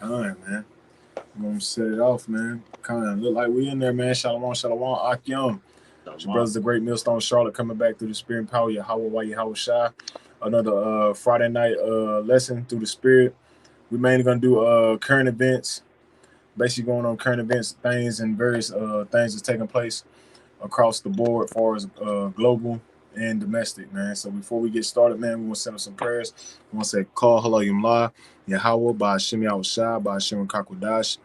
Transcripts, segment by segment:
Kind, man. I'm gonna set it off, man. Kind. Look like we in there, man. Shalom, shalom, Akyom. It's your Shalom. brothers, the Great Millstone Charlotte, coming back through the Spirit and Power. Yahweh, why Yahweh Shai. Another Friday night lesson through the Spirit. We mainly gonna do current events, basically going on current events, things and various things that's taking place across the board, as far as global and domestic, man. So before we get started, man, we want to send up some prayers. We want to say, call hello, Yamla, Yahweh, by Hashem Yahushua, by Hashem Kakwadash.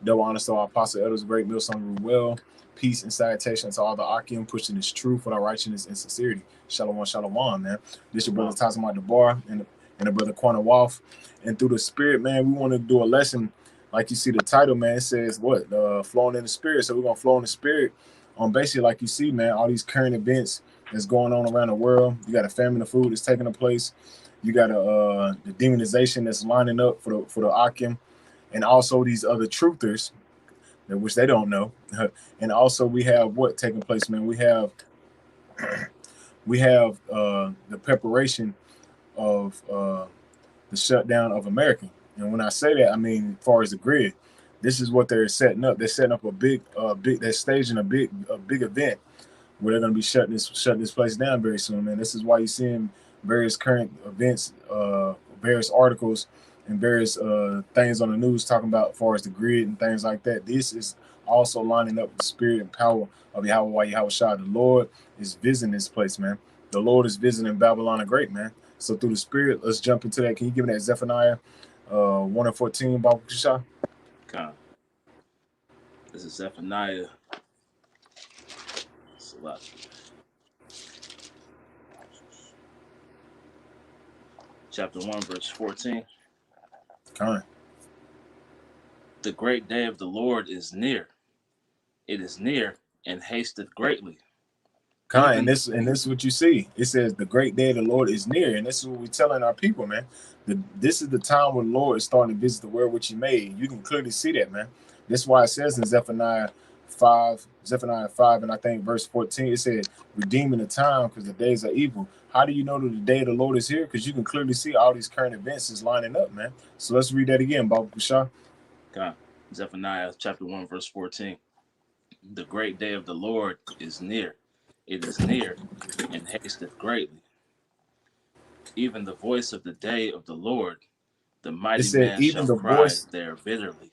Double honor to our apostle elders, great Millstone Ruel. Peace and salutation to all the Akim pushing this truth without righteousness and sincerity. Shalom, shalom, man. This your brother Tazama Debar and the brother Quana Wolf. And through the spirit, man, we want to do a lesson. Like you see the title, man, it says what? Flowing in the spirit. So we're going to flow in the spirit on basically, like you see, man, all these current events that's going on around the world. You got a famine of food that's taking place. You got the demonization that's lining up for the Akim, and also these other truthers, which they don't know. And also we have what taking place, man. We have the preparation of the shutdown of America. And when I say that, I mean as far as the grid. This is what they're setting up. They're setting up a big. They're staging a big event where they're going to be shutting this place down very soon, man. This is why you're seeing various current events, various articles, and various things on the news talking about as far as the grid and things like that. This is also lining up with the spirit and power of Yahweh Shah. The Lord is visiting this place, man. The Lord is visiting Babylon the Great, man. So through the spirit, let's jump into that. Can you give me that Zephaniah 1:14, Babu Shah? God. This is Zephaniah. Chapter 1, verse 14. Kind. The great day of the Lord is near. It is near and hasteth greatly. Kind. And this is what you see. It says the great day of the Lord is near, and this is what we're telling our people, man. This is the time when the Lord is starting to visit the world which He made. You can clearly see that, man. This is why it says in Zephaniah 5, and I think verse 14, it said, redeeming the time because the days are evil. How do you know that the day of the Lord is here? Because you can clearly see all these current events is lining up, man. So let's read that again, Babu Shah. God. Zephaniah chapter 1, verse 14. The great day of the Lord is near. It is near and hasteth greatly. Even the voice of the day of the Lord, the It mighty said, man even shall the cry voice. there bitterly.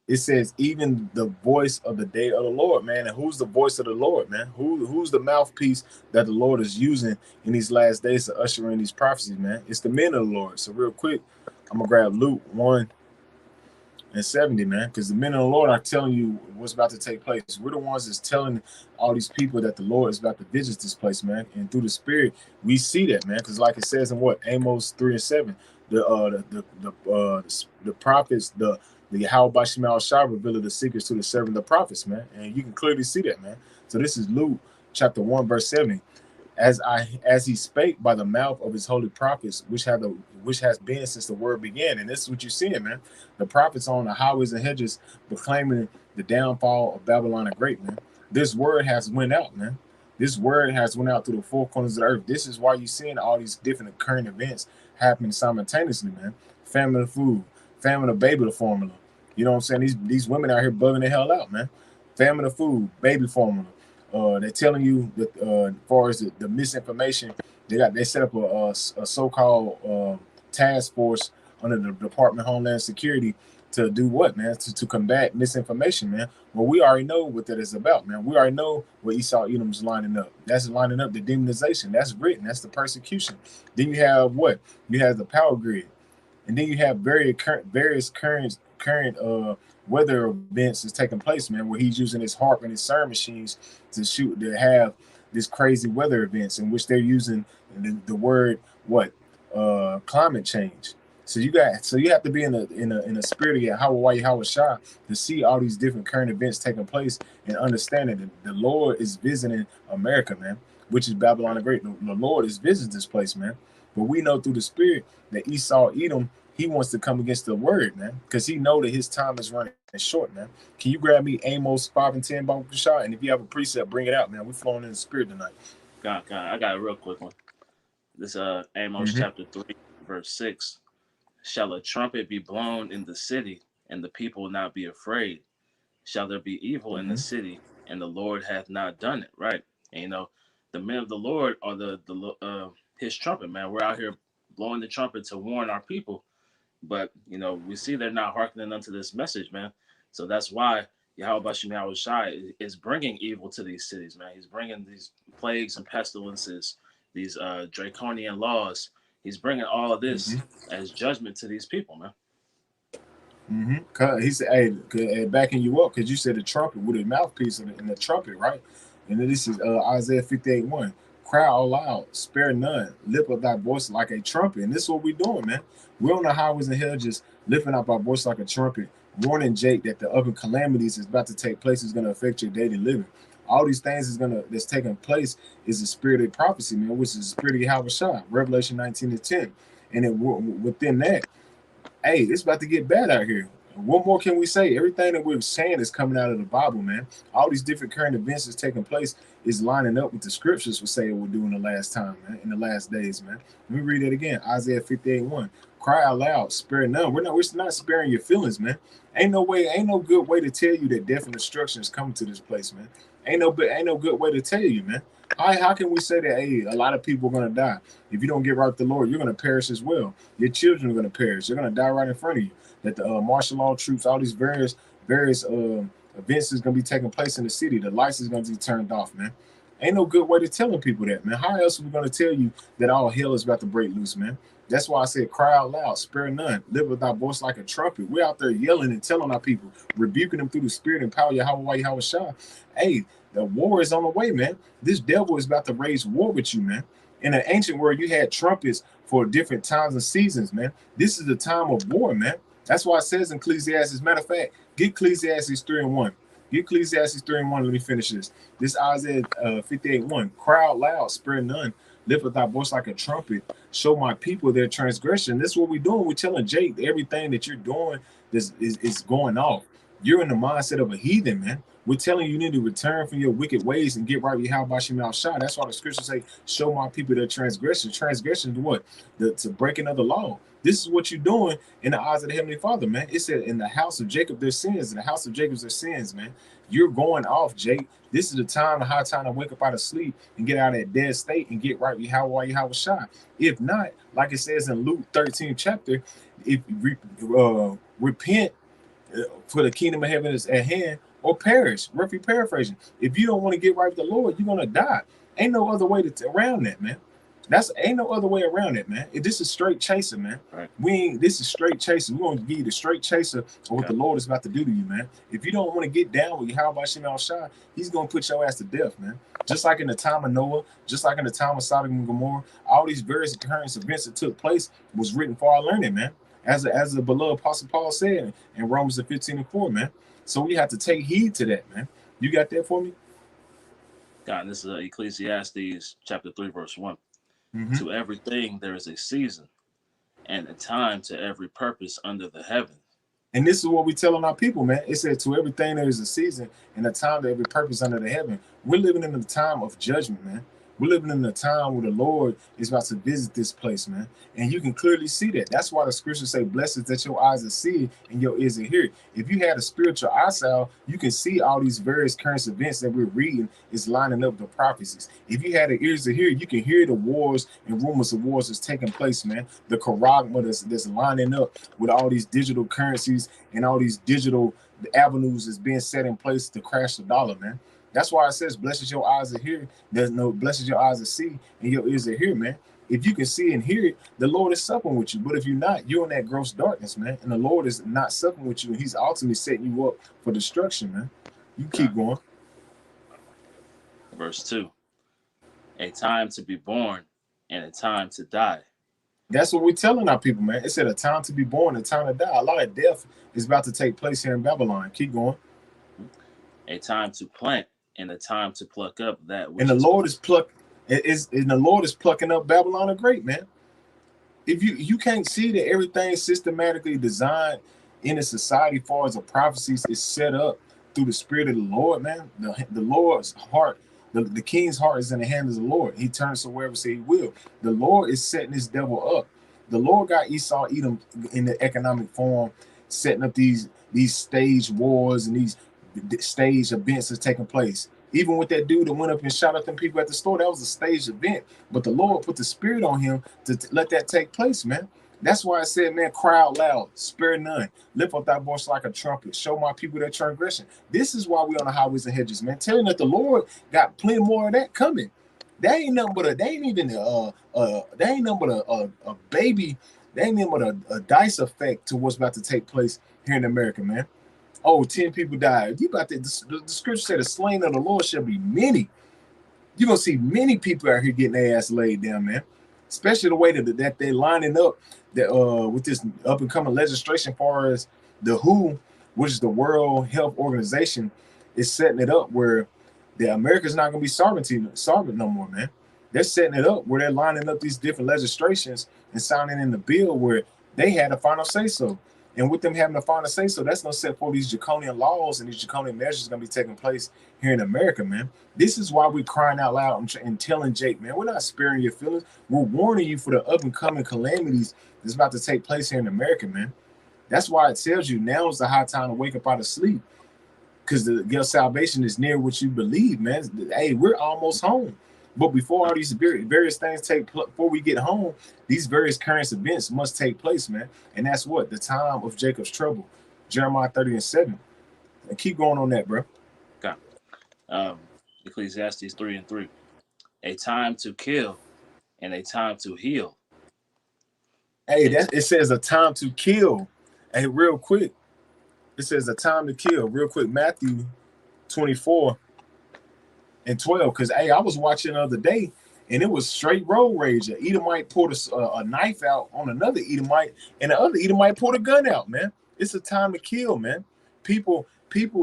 It says even the voice of the day of the Lord, man. And who's the voice of the Lord, man? Who's the mouthpiece that the Lord is using in these last days to usher in these prophecies, man? It's the men of the Lord. So real quick, I'm gonna grab Luke 1:70, man, because the men of the Lord are telling you what's about to take place. We're the ones that's telling all these people that the Lord is about to visit this place, man. And through the Spirit, we see that, man. Because like it says in what Amos 3:7, the prophets, the Yahweh Bashim Shah revealed the secrets to the servant of the prophets, man. And you can clearly see that, man. So this is Luke chapter 1, verse 70. As he spake by the mouth of his holy prophets, which has been since the word began. And this is what you're seeing, man. The prophets on the highways and hedges proclaiming the downfall of Babylon the Great, man. This word has went out, man. This word has went out to the four corners of the earth. This is why you're seeing all these different current events happening simultaneously, man. Famine of food, famine of baby formula. You know what I'm saying? These women out here bugging the hell out, man. Famine of food, baby formula. They're telling you that as far as the misinformation, they set up a so-called task force under the Department of Homeland Security to do what, man? To combat misinformation, man. Well, we already know what that is about, man. We already know what Esau Edom's lining up. That's lining up the demonization. That's written. That's the persecution. Then you have what? You have the power grid, and then you have various current weather events that's taking place, man, where he's using his harp and his CERN machines to have this crazy weather events in which they're using the word what climate change. So you have to be in a spirit of Yahweh Shah to see all these different current events taking place and understanding that the Lord is visiting America, man, which is Babylon the Great. The Lord is visiting this place, man. But we know through the spirit that Esau Edom, he wants to come against the word, man, because he know that his time is running short, man. Can you grab me Amos 5:10, Babu Shah? And if you have a precept, bring it out, man. We're flowing in the spirit tonight. God, I got a real quick one. This Amos chapter 3, verse 6. Shall a trumpet be blown in the city, and the people not be afraid? Shall there be evil in the Mm-hmm. city, and the Lord hath not done it? Right. And the men of the Lord are his trumpet, man. We're out here blowing the trumpet to warn our people, but we see they're not hearkening unto this message, man. So that's why Yahweh Shem Shai is bringing evil to these cities, man. He's bringing these plagues and pestilences, these draconian laws. He's bringing all of this Mm-hmm. as judgment to these people, man. He said, "Hey, backing you up, because you said the trumpet with a mouthpiece and the trumpet, right?" And then this is Isaiah 58:1. Cry out loud, spare none, lift up thy voice like a trumpet. And this is what we're doing, man. We're on the highways and hills, just lifting up our voice like a trumpet, warning Jake that the other calamities is about to take place, is going to affect your daily living. All these things that's taking place is the spirit of prophecy, man, which is the spirit of Yahweh Shai, Revelation 19:10. And then within that, hey, it's about to get bad out here. What more can we say? Everything that we're saying is coming out of the Bible, man. All these different current events that's taking place is lining up with the scriptures will say it will do in the last time, man, in the last days, man. Let me read it again. Isaiah 58:1. Cry out loud, spare none. We're not sparing your feelings, man. Ain't no good way to tell you that death and destruction is coming to this place, man. Ain't no good way to tell you, man. How can we say that, hey, a lot of people are gonna die? If you don't get right with the Lord, you're gonna perish as well. Your children are gonna perish. They're gonna die right in front of you. That the martial law troops, all these various events is gonna be taking place in the city. The lights is gonna be turned off, man. Ain't no good way to telling people that, man. How else are we gonna tell you that all hell is about to break loose, man? That's why I said, cry out loud, spare none, live with our voice like a trumpet. We're out there yelling and telling our people, rebuking them through the spirit and power, Yahweh Shai. Hey, the war is on the way, man. This devil is about to raise war with you, man. In the ancient world, you had trumpets for different times and seasons, man. This is the time of war, man. That's why it says in Ecclesiastes. Matter of fact, get Ecclesiastes 3:1. Get Ecclesiastes 3:1. Let me finish this. This Isaiah 58:1. Cry out loud, spare none. Lift up thy voice like a trumpet. Show my people their transgression. This is what we're doing. We're telling Jake everything that you're doing is going off. You're in the mindset of a heathen, man. We're telling you need to return from your wicked ways and get right with Yahweh Shai. That's why the scriptures say, show my people their transgression. Transgression to what? To breaking of the law. This is what you're doing in the eyes of the Heavenly Father, man. It said in the house of Jacob, their sins. In the house of Jacob's their sins, man. You're going off, Jake. This is the time, the high time to wake up out of sleep and get out of that dead state and get right with Yahweh Shai. If not, like it says in Luke 13 chapter, if you repent, for the kingdom of heaven is at hand, or perish. Roughly paraphrasing. If you don't want to get right with the Lord, you're gonna die. Ain't no other way around that, man. Ain't no other way around it, man. This is straight chaser, man. Right. This is straight chaser. We're gonna give you the straight chaser of what the Lord is about to do to you, man. If you don't want to get down with Yahweh Shem Shai, he's gonna put your ass to death, man. Just like in the time of Noah, just like in the time of Sodom and Gomorrah, all these various occurrence events that took place was written for our learning, man. As the beloved Apostle Paul said in Romans 15:4, man. So we have to take heed to that, man. You got that for me? God, this is Ecclesiastes chapter 3, verse 1. Mm-hmm. To everything there is a season, and a time to every purpose under the heaven. And this is what we telling our people, man. It said to everything there is a season and a time to every purpose under the heaven. We're living in the time of judgment, man. We're living in the time where the Lord is about to visit this place, man. And you can clearly see that. That's why the scriptures say, blessed that your eyes are seeing and your ears are hearing. If you had a spiritual eyesight, you can see all these various current events that we're reading is lining up the prophecies. If you had the ears to hear, you can hear the wars and rumors of wars that's taking place, man. The charagma that's lining up with all these digital currencies and all these digital avenues that's being set in place to crash the dollar, man. That's why it says, blessed your eyes are hear. There's no blessed your eyes are see and your ears are hear, man. If you can see and hear it, the Lord is supping with you. But if you're not, you're in that gross darkness, man. And the Lord is not supping with you. He's ultimately setting you up for destruction, man. You keep going. Verse 2. A time to be born and a time to die. That's what we're telling our people, man. It said a time to be born, a time to die. A lot of death is about to take place here in Babylon. Keep going. A time to plant and a time to pluck up that which And the is Lord is the Lord is plucking up Babylon the Great, man. If you can't see that everything systematically designed in a society as far as the prophecies is set up through the spirit of the Lord, man. The Lord's heart, the king's heart is in the hands of the Lord. He turns to wherever say he will. The Lord is setting this devil up. The Lord got Esau Edom in the economic form, setting up these stage wars and these stage events that's taking place. Even with that dude that went up and shot at them people at the store, that was a staged event. But the Lord put the spirit on him to let that take place, man. That's why I said, man, cry out loud, spare none, lift up thy voice like a trumpet, show my people their transgression. This is why we on the highways and hedges, man. Telling that the Lord got plenty more of that coming. That ain't nothing but they ain't even that ain't nothing but a baby. They ain't nothing but a dice effect to what's about to take place here in America, man. Oh, 10 people died. You got the scripture said the slain of the Lord shall be many. You're gonna see many people out here getting their ass laid down, man. Especially the way that they lining up that with this up and coming legislation, as far as the WHO, which is the World Health Organization, is setting it up where the America's not gonna be solvent no more, man. They're setting it up where they're lining up these different legislations and signing in the bill where they had a final say so. And with them having a final say so, that's gonna set for these draconian laws and these draconian measures gonna be taking place here in America, man. This is why we're crying out loud and telling Jake, man, we're not sparing your feelings. We're warning you for the up and coming calamities that's about to take place here in America, man. That's why it tells you now is the high time to wake up out of sleep, because your salvation is near what you believe, man. Hey, we're almost home. But before all these various things before we get home, these various current events must take place, man. And that's what? The time of Jacob's trouble. Jeremiah 30:7. And keep going on that, bro. Okay. Ecclesiastes 3:3. A time to kill and a time to heal. Hey, it says a time to kill. Hey, real quick. It says a time to kill. Real quick, Matthew 24:12. Because, hey, I was watching the other day, and it was straight road rage. An Edomite pulled a knife out on another Edomite, and the other Edomite pulled a gun out, man. It's a time to kill, man. People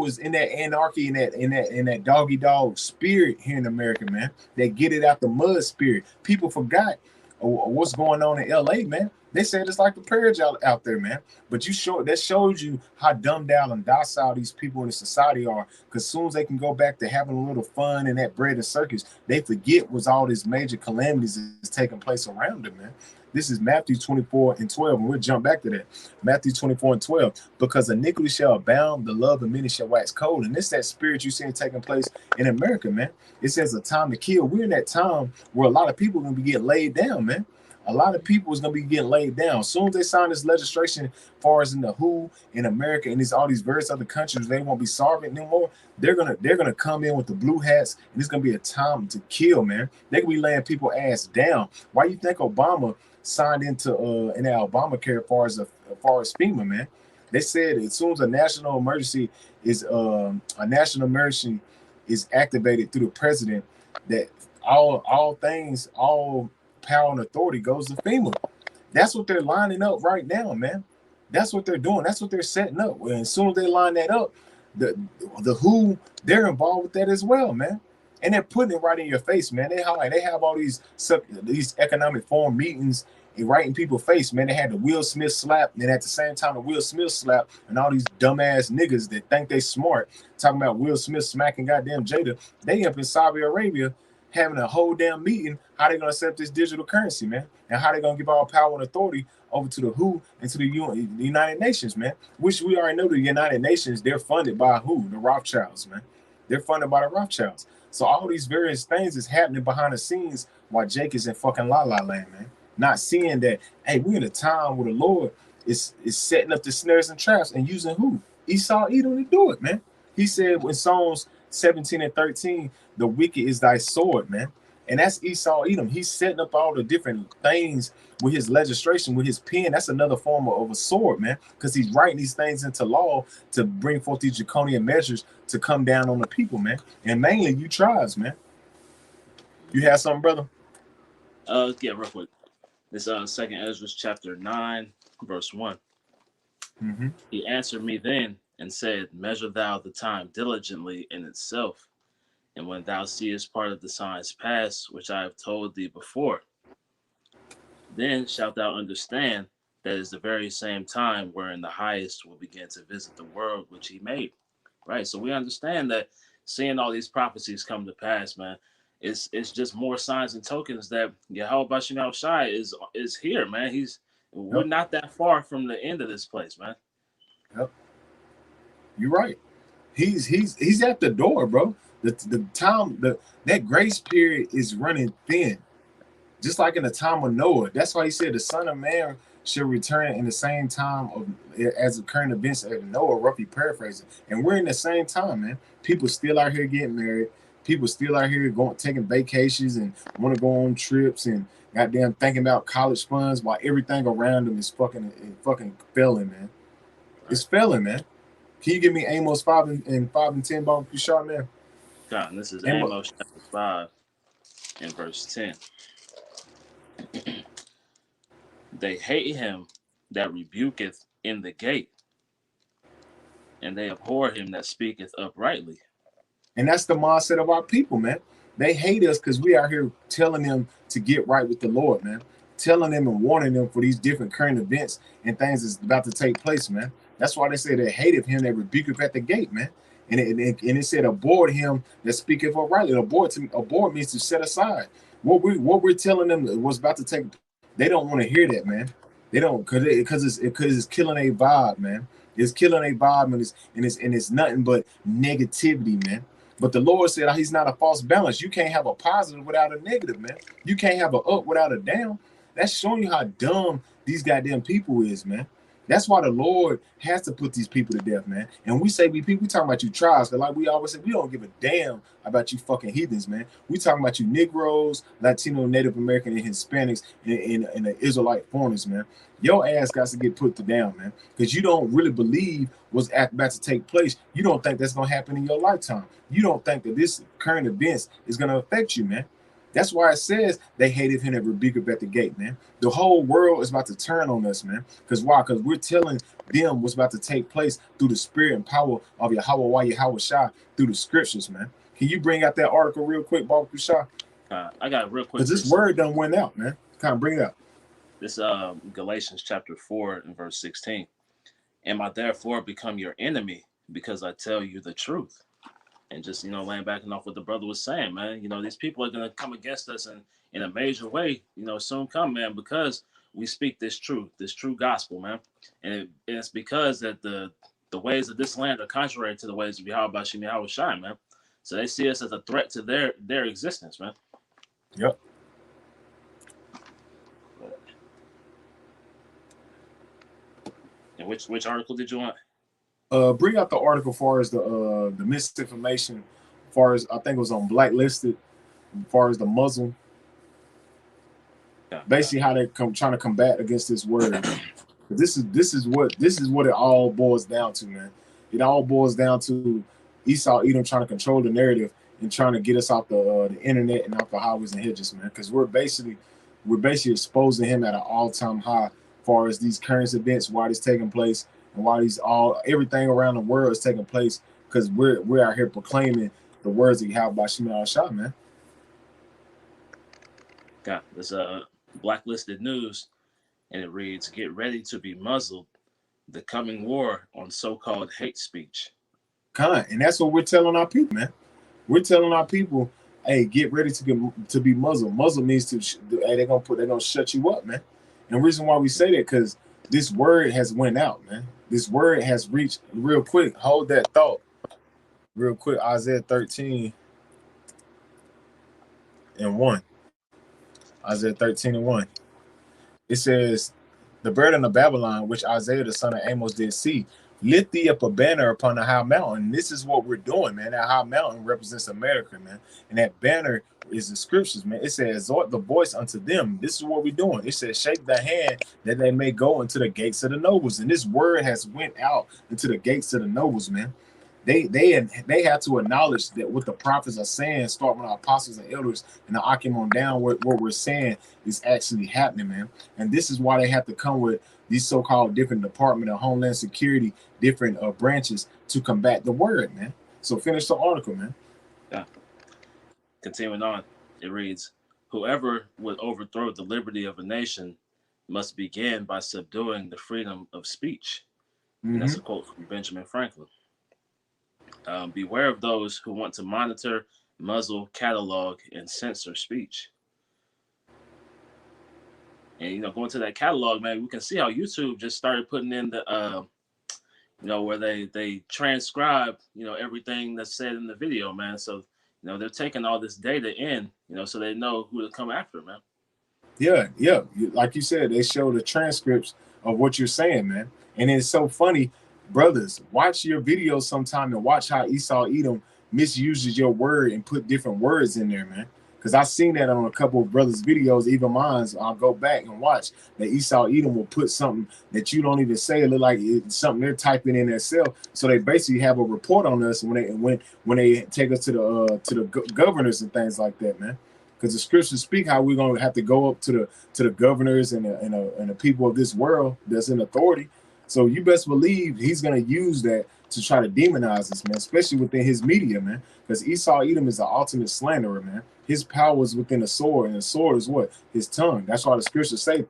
is in that anarchy, in that doggy dog spirit here in America, man. They get it out the mud spirit. People forgot what's going on in LA, man. They said it's like the purge out there, man. But that shows you how dumbed down and docile these people in the society are. Because as soon as they can go back to having a little fun and that bread and circus, they forget what's all these major calamities is taking place around them, man. This is Matthew 24:12, and we'll jump back to that. Matthew 24:12, because iniquity shall abound, the love of many shall wax cold. And it's that spirit you see taking place in America, man. It says a time to kill. We're in that time where a lot of people are going to be getting laid down, man. A lot of people is gonna be getting laid down. As soon as they sign this legislation, as far as in the WHO in America and all these various other countries, they won't be solvent anymore. They're gonna come in with the blue hats, and it's gonna be a time to kill, man. They gonna be laying people ass down. Why you think Obama signed into in the Obamacare as far as FEMA, man? They said as soon as a national emergency is activated through the president, that all power and authority goes to FEMA. That's what they're lining up right now, man. That's what they're doing. That's what they're setting up. And as soon as they line that up, the WHO, they're involved with that as well, man. And they're putting it right in your face, man. They have all these economic forum meetings and right in people's face, man. They had the Will Smith slap, and at the same time the Will Smith slap, and all these dumbass niggas that think they smart talking about Will Smith smacking goddamn Jada. They up in Saudi Arabia having a whole damn meeting how they're going to set up this digital currency, man, and how they're going to give all power and authority over to the WHO and to the United Nations, man, which we already know the United Nations, they're funded by who? The Rothschilds, man. They're funded by the Rothschilds. So all these various things is happening behind the scenes while Jake is in fucking la la land, man, not seeing that, hey, we're in a time where the Lord is setting up the snares and traps and using who? Esau Edom to do it, man. He said in Psalms 17:13, the wicked is thy sword, man. And that's Esau Edom. He's setting up all the different things with his legislation, with his pen. That's another form of a sword, man, because he's writing these things into law to bring forth these draconian measures to come down on the people, man. And mainly you tribes, man. You have something, brother? Yeah, real quick. This Second Ezra chapter 9, verse 1. Mm-hmm. He answered me then and said, measure thou the time diligently in itself, and when thou seest part of the signs pass, which I have told thee before, then shalt thou understand that is the very same time wherein the highest will begin to visit the world which he made. Right? So we understand that seeing all these prophecies come to pass, man, it's just more signs and tokens that Yahweh Bashim Shai is here, man. We're Yep. not that far from the end of this place, man. Yep. You're right. He's at the door, bro. The time that grace period is running thin, just like in the time of Noah. That's why he said the Son of Man should return in the same time of as the current events of Noah, roughly paraphrasing. And we're in the same time, man. People still out here getting married. People still out here going taking vacations and want to go on trips and goddamn thinking about college funds while everything around them is fucking failing, man. It's Right. failing, man. Can you give me Amos 5 and 10 barbecue shot, man? God, and this is Amos, Amos chapter 5 and verse 10. They hate him that rebuketh in the gate, and they abhor him that speaketh uprightly. and that's the mindset of our people, man. They hate us because we are here telling them to get right with the Lord, man. Telling them and warning them for these different current events and things that's about to take place, man. That's why they say they hated him that rebuketh at the gate, man. And it said abhor him that speaketh uprightly. Abhor means to set aside. What we're telling them was about to take. They don't want to hear that, man. They don't because it's killing a vibe, man. It's killing a vibe and it's nothing but negativity, man. But the Lord said he's not a false balance. You can't have a positive without a negative, man. You can't have an up without a down. That's showing you how dumb these goddamn people is, man. That's why the Lord has to put these people to death, man. And we say we talking about you tribes, but like we always say, we don't give a damn about you fucking heathens, man. We talking about you Negroes, Latino, Native American, and Hispanics, and the Israelite foreigners, man. Your ass got to get put to down, man, because you don't really believe what's about to take place. You don't think that's gonna happen in your lifetime. You don't think that this current events is gonna affect you, man. That's why it says they hated him at rebuketh at the gate, man. The whole world is about to turn on us, man. Because why? Because we're telling them what's about to take place through the spirit and power of Yahweh Yahweh Shah through the scriptures, man. Can you bring out that article real quick, Barbecue Shah? I got a real quick Because this precept. word done went out, man. Kind of bring it out. This Galatians chapter 4 and verse 16. Am I therefore become your enemy because I tell you the truth? And just, laying back and off what the brother was saying, man. These people are gonna come against us in a major way, soon come, man, because we speak this truth, this true gospel, man. And it's because that the ways of this land are contrary to the ways of Yahweh Shem Yahweh Shai, man. So they see us as a threat to their existence, man. Yep. And which article did you want? Bring out the article far as the misinformation, far as I think it was on blacklisted, far as the Muslim, Yeah. basically how they trying to combat against this word. This is what it all boils down to, man. It all boils down to Esau Edom trying to control the narrative and trying to get us off the internet and off the highways and hedges, man. Because we're basically exposing him at an all-time high, as far as these current events, why this taking place, and why everything around the world is taking place. Because we're out here proclaiming the words that you have by Shema Al-Shah, man. Yeah, this blacklisted news, and it reads, "Get ready to be muzzled. The coming war on so-called hate speech." And that's what we're telling our people, man. We're telling our people, hey, get ready to be Muslim. Muslim means hey, they're gonna shut you up, man. And the reason why we say that because this word has went out, man. This word has reached real quick. Hold that thought real quick. Isaiah 13:1. Isaiah 13:1. It says, the burden of Babylon, which Isaiah the son of Amos did see, lift thee up a banner upon a high mountain. And this is what we're doing, man. That high mountain represents America, man. And that banner is the scriptures, man. It says, exhort the voice unto them. This is what we're doing. It says, shake the hand that they may go into the gates of the nobles. And this word has went out into the gates of the nobles, man. They have to acknowledge that what the prophets are saying, starting with our apostles and elders and the Akim on down, what we're saying is actually happening, man. And this is why they have to come with these so-called different Department of Homeland Security, different branches to combat the word, man. So finish the article, man. Yeah. Continuing on, it reads, "Whoever would overthrow the liberty of a nation must begin by subduing the freedom of speech." And that's Mm-hmm. a quote from Benjamin Franklin. Beware of those who want to monitor, muzzle, catalog, and censor speech. And going to that catalog, man, we can see how YouTube just started putting in the where they transcribe, everything that's said in the video, man. So, they're taking all this data in, so they know who to come after, man. Yeah, yeah. Like you said, they show the transcripts of what you're saying, man. And it's so funny, brothers. Watch your videos sometime and watch how Esau Edom misuses your word and put different words in there, man. Because I've seen that on a couple of brothers' videos, even mine's. I'll go back and watch that Esau Edom will put something that you don't even say. It look like it's something they're typing in themselves. So they basically have a report on us when they take us to the governors and things like that, man, because the scriptures speak how we're going to have to go up to the governors and the people of this world that's in authority. So you best believe he's going to use that to try to demonize us, man, especially within his media, man, because Esau Edom is the ultimate slanderer, man. His power is within the sword, and the sword is what? His tongue. That's why the scriptures say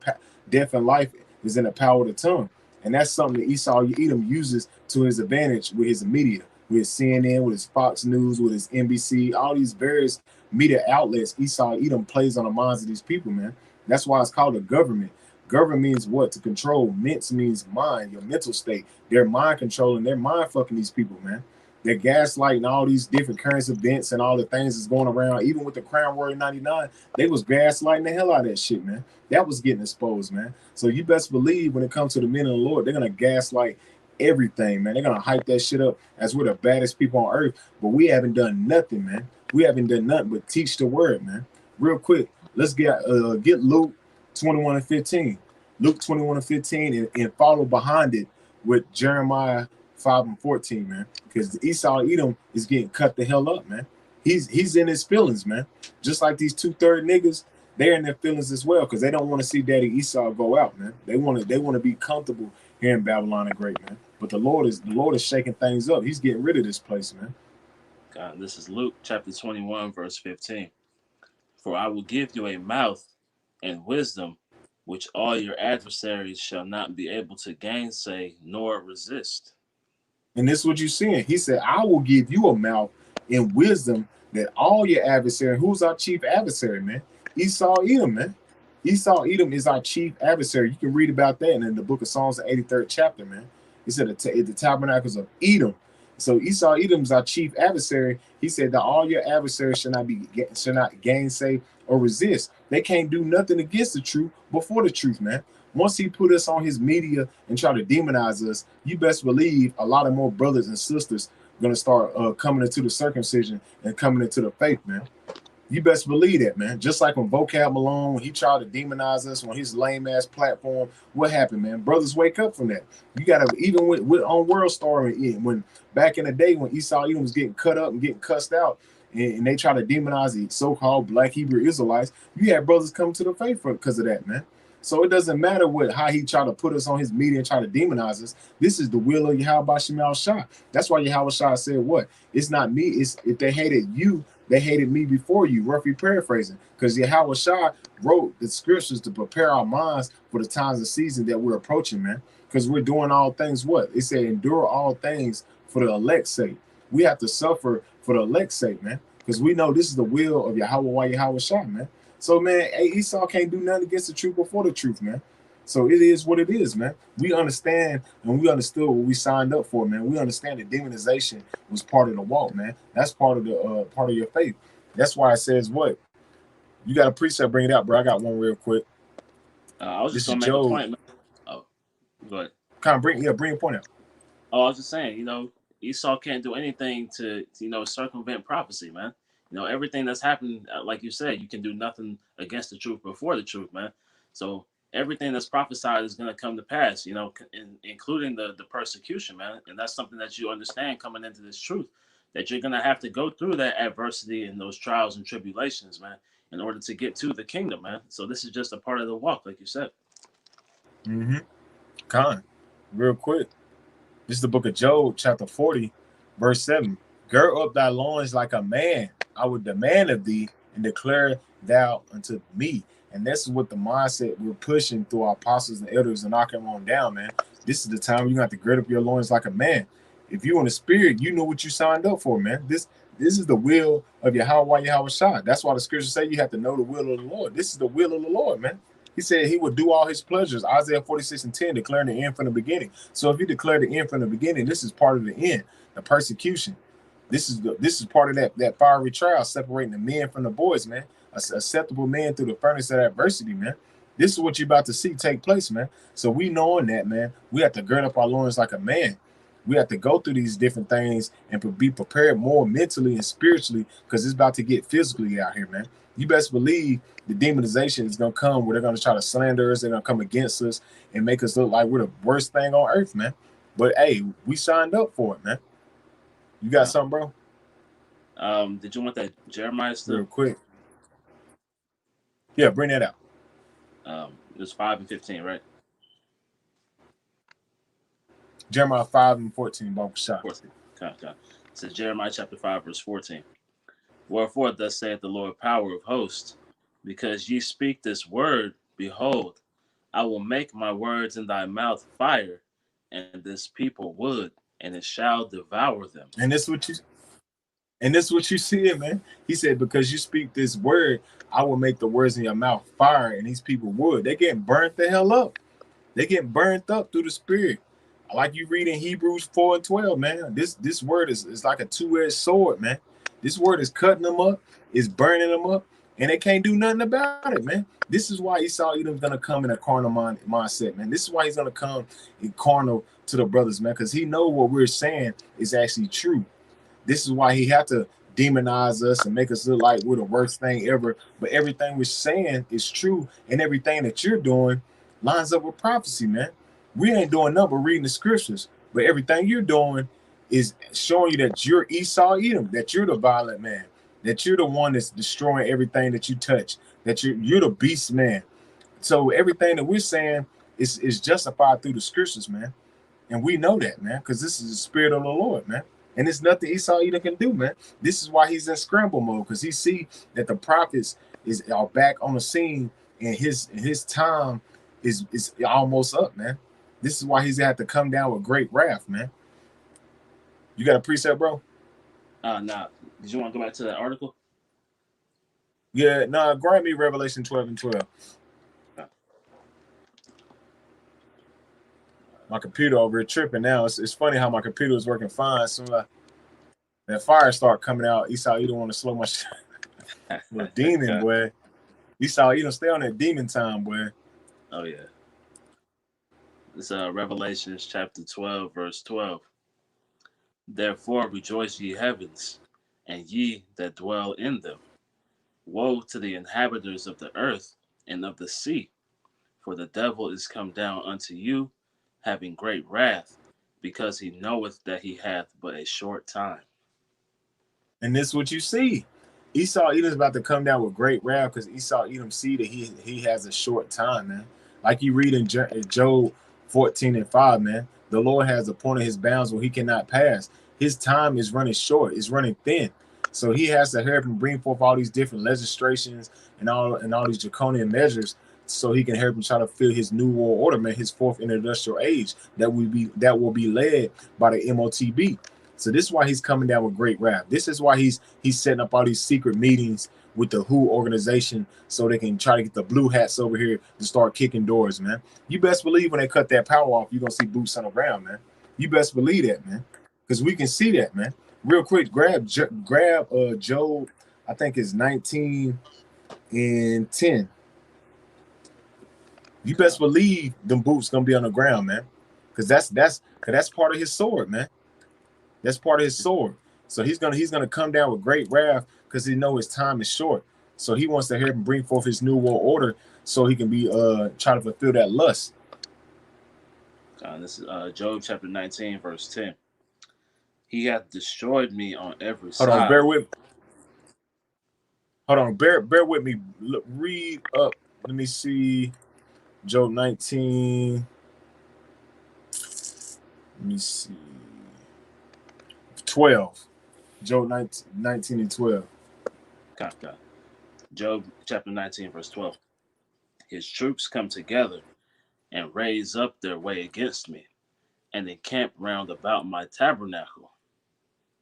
death and life is in the power of the tongue. And that's something that Esau Edom uses to his advantage with his media, with his CNN, with his Fox News, with his NBC, all these various media outlets. Esau Edom plays on the minds of these people, man. That's why it's called a government. Govern means what? To control. Mints means mind, your mental state. They're mind controlling. They're mind fucking these people, man. They're gaslighting all these different current events and all the things that's going around. Even with the Crown Royal 99, they was gaslighting the hell out of that shit, man. That was getting exposed, man. So you best believe when it comes to the men of the Lord, they're going to gaslight everything, man. They're going to hype that shit up as we're the baddest people on earth. But we haven't done nothing, man. We haven't done nothing but teach the word, man. Real quick, let's get Luke 21:15. Luke 21:15 and follow behind it with Jeremiah 5:14, man. Because Esau Edom is getting cut the hell up, man. He's in his feelings, man. Just like these 2/3 niggas, they're in their feelings as well, because they don't want to see Daddy Esau go out, man. They want to be comfortable here in Babylon the Great, man. But the Lord is shaking things up. He's getting rid of this place, man. God, this is Luke chapter 21, verse 15. For I will give you a mouth and wisdom, which all your adversaries shall not be able to gainsay nor resist. And this is what you're seeing. He said, I will give you a mouth and wisdom that all your adversary. Who's our chief adversary, man? Esau Edom, man. Esau Edom is our chief adversary. You can read about that in the book of Psalms, the 83rd chapter, man. He said the tabernacles of Edom. So Esau Edom is our chief adversary. He said that all your adversaries should not gainsay or resist. They can't do nothing against the truth before the truth, man. Once he put us on his media and try to demonize us, you best believe a lot of more brothers and sisters going to start coming into the circumcision and coming into the faith, man. You best believe that, man. Just like when Vocab Malone, when he tried to demonize us on his lame ass platform, what happened, man? Brothers wake up from that. You gotta, even with on World Star, when back in the day when Esau Edom was getting cut up and getting cussed out, and they try to demonize the so-called Black Hebrew Israelites, you had brothers come to the faith because of that, man. So it doesn't matter how he tried to put us on his media and try to demonize us. This is the will of Yahweh Shemel Shah. That's why Yahweh Shah said what? It's not me. It's if they hated you, they hated me before you, roughly paraphrasing. Because Yahweh Shah wrote the scriptures to prepare our minds for the times and seasons that we're approaching, man. Because we're doing all things what? It said endure all things for the elect's sake. We have to suffer for the elect's sake, man. Because we know this is the will of Yahweh Shah, man. So, man, Esau can't do nothing against the truth before the truth, man. So it is what it is, man. We understand and we understood what we signed up for, man. We understand that demonization was part of the walk, man. That's part of the part of your faith. That's why it says what? You got a precept, bring it out, bro. I got one real quick. I was just This is going to make a Job. point, man. Oh, go ahead. Kind of bring a point out. Oh, I was just saying, Esau can't do anything to circumvent prophecy, man. Everything that's happened, like you said, you can do nothing against the truth before the truth, man. So everything that's prophesied is going to come to pass, including the persecution, man. And that's something that you understand coming into this truth, that you're going to have to go through that adversity and those trials and tribulations, man, in order to get to the kingdom, man. So this is just a part of the walk, like you said. Real quick. This is the book of Job, chapter 40, verse 7. Gird up thy loins like a man. I would demand of thee and declare thou unto me. And this is what the mindset we're pushing through our apostles and elders and knocking them on down, man. This is the time you're going to have to gird up your loins like a man. If you're in the spirit, you know what you signed up for, man. This is the will of Yahweh Shah. That's why the scriptures say you have to know the will of the Lord. This is the will of the Lord, man. He said he would do all his pleasures. Isaiah 46:10, declaring the end from the beginning. So if you declare the end from the beginning, this is part of the end, the persecution. This is part of that fiery trial, separating the men from the boys, man. Acceptable men through the furnace of adversity, man. This is what you're about to see take place, man. So we knowing that, man, we have to gird up our loins like a man. We have to go through these different things and be prepared more mentally and spiritually, because it's about to get physically out here, man. You best believe the demonization is gonna come where they're gonna try to slander us, they're gonna come against us and make us look like we're the worst thing on earth, man. But hey, we signed up for it, man. You got something, bro? Did you want that Jeremiah Real stuff? quick. Yeah, bring that out. It was 5 and 15, right? Jeremiah 5:14, Bible shot. 14. Okay. It says Jeremiah chapter 5, verse 14. Wherefore thus saith the Lord power of hosts, because ye speak this word, behold, I will make my words in thy mouth fire, and this people wood, and it shall devour them. And this is what you see, man. He said, because you speak this word, I will make the words in your mouth fire, and these people wood. They getting burnt the hell up. They getting burnt up through the spirit. Like you read in Hebrews 4:12, man. This word is like a two-edged sword, man. This word is cutting them up, is burning them up, and they can't do nothing about it, man. This is why Esau Edom's gonna come in a carnal mindset, man. This is why he's gonna come in carnal to the brothers, man, because he know what we're saying is actually true. This is why he had to demonize us and make us look like we're the worst thing ever. But everything we're saying is true, and everything that you're doing lines up with prophecy, man. We ain't doing nothing but reading the scriptures, but everything you're doing is showing you that you're Esau Edom, that you're the violent man, that you're the one that's destroying everything that you touch, that you're the beast man. So everything that we're saying is justified through the scriptures, man. And we know that, man, because this is the spirit of the Lord, man. And it's nothing Esau Edom can do, man. This is why he's in scramble mode, because he see that the prophets are back on the scene, and his time is almost up, man. This is why he's had to come down with great wrath, man. You got a precept, bro? Now, did you want to go back to that article? Yeah, no, grant me Revelation 12:12. My computer over here tripping now. It's funny how my computer is working fine. As soon as that fire start coming out, Esau Edom want to slow my shit. Little demon, boy. Esau Edom stay on that demon time, boy. Oh, yeah. It's Revelation chapter 12, verse 12. Therefore rejoice ye heavens, and ye that dwell in them. Woe to the inhabitants of the earth and of the sea, for the devil is come down unto you, having great wrath, because he knoweth that he hath but a short time. And this is what you see. Esau Edom's about to come down with great wrath, because Esau Edom see that he has a short time, man. Like you read in Job 14:5, man. The Lord has appointed his bounds where he cannot pass. His time is running short, it's running thin. So he has to hurry up and bring forth all these different legislations and all these draconian measures, so he can help him try to fill his new world order, man, his fourth industrial age that will be led by the MOTB. So this is why he's coming down with great wrath. This is why he's setting up all these secret meetings with the WHO organization, so they can try to get the blue hats over here to start kicking doors, man. You best believe when they cut that power off, you're gonna see boots on the ground, man. You best believe that, man, because we can see that, man. Real quick, grab Job. I think it's 19:10. You best believe them boots gonna be on the ground, man, because that's part of his sword, man. That's part of his sword. So he's gonna come down with great wrath, because he knows his time is short. So he wants to hear him bring forth his new world order, so he can be trying to fulfill that lust. This is Job chapter 19, verse 10. He hath destroyed me on every side. Hold on, bear with me. Look, read up. Let me see. Job 19. Let me see. 12. Job 19:12. Okay. Job chapter 19, verse 12. His troops come together and raise up their way against me, and encamp round about my tabernacle.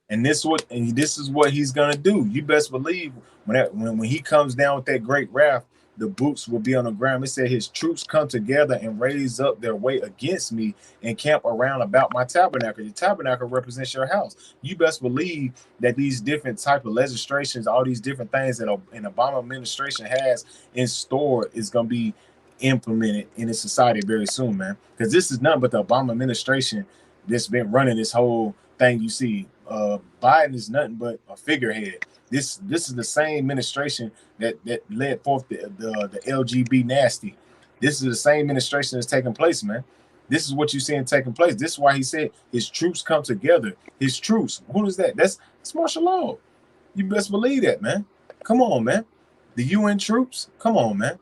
And this is what he's gonna do. You best believe when he comes down with that great wrath, the boots will be on the ground. It said his troops come together and raise up their way against me and camp around about my tabernacle. The tabernacle represents your house. You best believe that these different type of legislations, all these different things that an Obama administration has in store is going to be implemented in this society very soon, man. Because this is nothing but the Obama administration that's been running this whole thing. You see, Biden is nothing but a figurehead. This is the same administration that led forth the LGB nasty. This is the same administration that's taking place, man. This is what you're seeing taking place. This is why he said his troops come together. His troops. Who is that? That's martial law. You best believe that, man. Come on, man. The UN troops. Come on, man.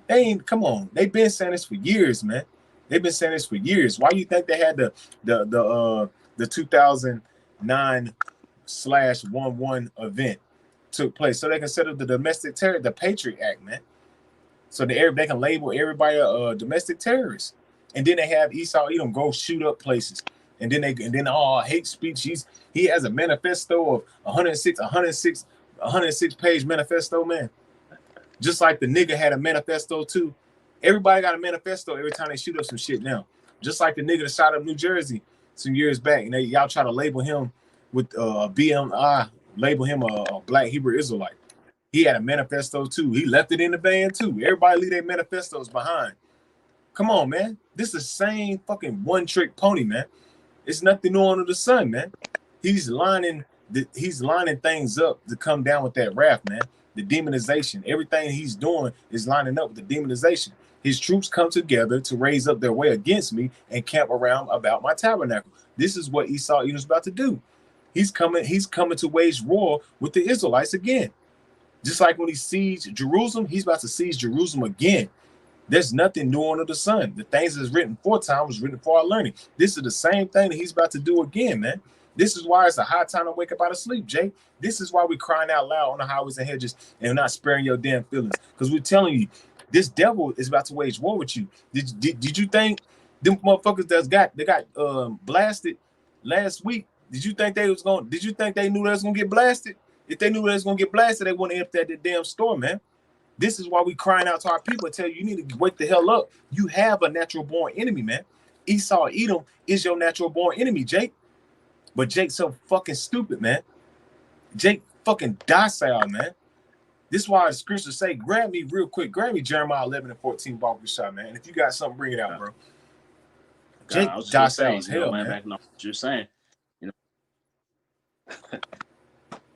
They ain't. Come on. They've been saying this for years, man. They've been saying this for years. Why do you think they had the 2009/11 event took place? So they can set up the domestic terror, the Patriot Act, man. So they can label everybody a domestic terrorist. And then they have Esau Edom go shoot up places. And then hate speech. He has a manifesto of 106 page manifesto, man. Just like the nigga had a manifesto too. Everybody got a manifesto every time they shoot up some shit now. Just like the nigga that shot up New Jersey some years back, and y'all try to label him with BMI, label him a black Hebrew Israelite. He had a manifesto too. He left it in the van too. Everybody leave their manifestos behind. Come on, man. This is the same fucking one-trick pony, man. It's nothing new under the sun, man. He's lining things up to come down with that wrath, man. The demonization. Everything he's doing is lining up with the demonization. His troops come together to raise up their way against me and camp around about my tabernacle. This is what Esau is about to do. He's coming to wage war with the Israelites again. Just like when he sieged Jerusalem, he's about to siege Jerusalem again. There's nothing new under the sun. The things that's written for time was written for our learning. This is the same thing that he's about to do again, man. This is why it's a high time to wake up out of sleep, Jay. This is why we're crying out loud on the highways and hedges and not sparing your damn feelings. Because we're telling you, this devil is about to wage war with you. Did you think them motherfuckers that got blasted last week? Did you think they knew they was gonna get blasted? If they knew they was gonna get blasted, they wouldn't have emptied that damn store, man. This is why we crying out to our people and tell you need to wake the hell up. You have a natural born enemy, man. Esau Edom is your natural born enemy, Jake. But Jake's so fucking stupid, man. Jake fucking docile, man. This is why the scriptures say, grab me real quick. Grab me Jeremiah 11:14 Barker shot, man. And if you got something, bring it out, bro. Jake docile as hell, man. Back on what you're saying, you know.